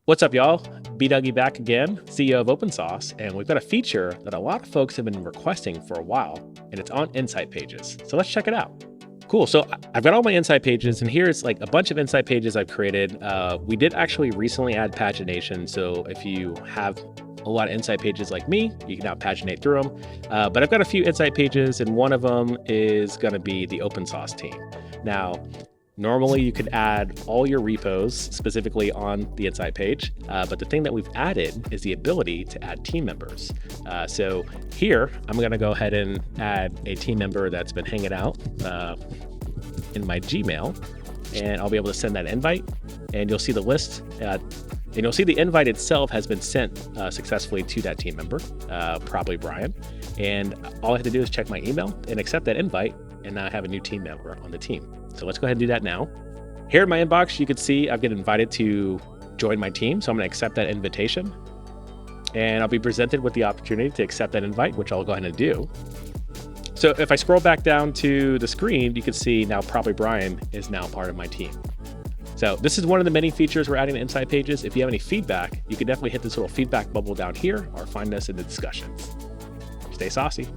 What's up, y'all? B Dougie back again, CEO of OpenSauced, and we've got a feature that a lot of folks have been requesting for a while, and it's on Insight pages. So let's check it out. Cool. So I've got all my Insight pages, and here's like a bunch of Insight pages I've created. We did actually recently add pagination, so if you have a lot of Insight pages like me, you can now paginate through them. But I've got a few Insight pages, and one of them is going to be the OpenSauced team. Now, normally you could add all your repos specifically on the Insight page, but the thing that we've added is the ability to add team members. So here, I'm going to go ahead and add a team member that's been hanging out in my Gmail, and I'll be able to send that invite, and you'll see the list. And you'll see the invite itself has been sent successfully to that team member, probably Brian. And all I have to do is check my email and accept that invite, and now I have a new team member on the team. So let's go ahead and do that now. Here in my inbox, you can see I've been invited to join my team. So I'm going to accept that invitation, and I'll be presented with the opportunity to accept that invite, which I'll go ahead and do. So if I scroll back down to the screen, you can see now probably Brian is now part of my team. So this is one of the many features we're adding to Insight pages. If you have any feedback, you can definitely hit this little feedback bubble down here or find us in the discussions. Stay saucy.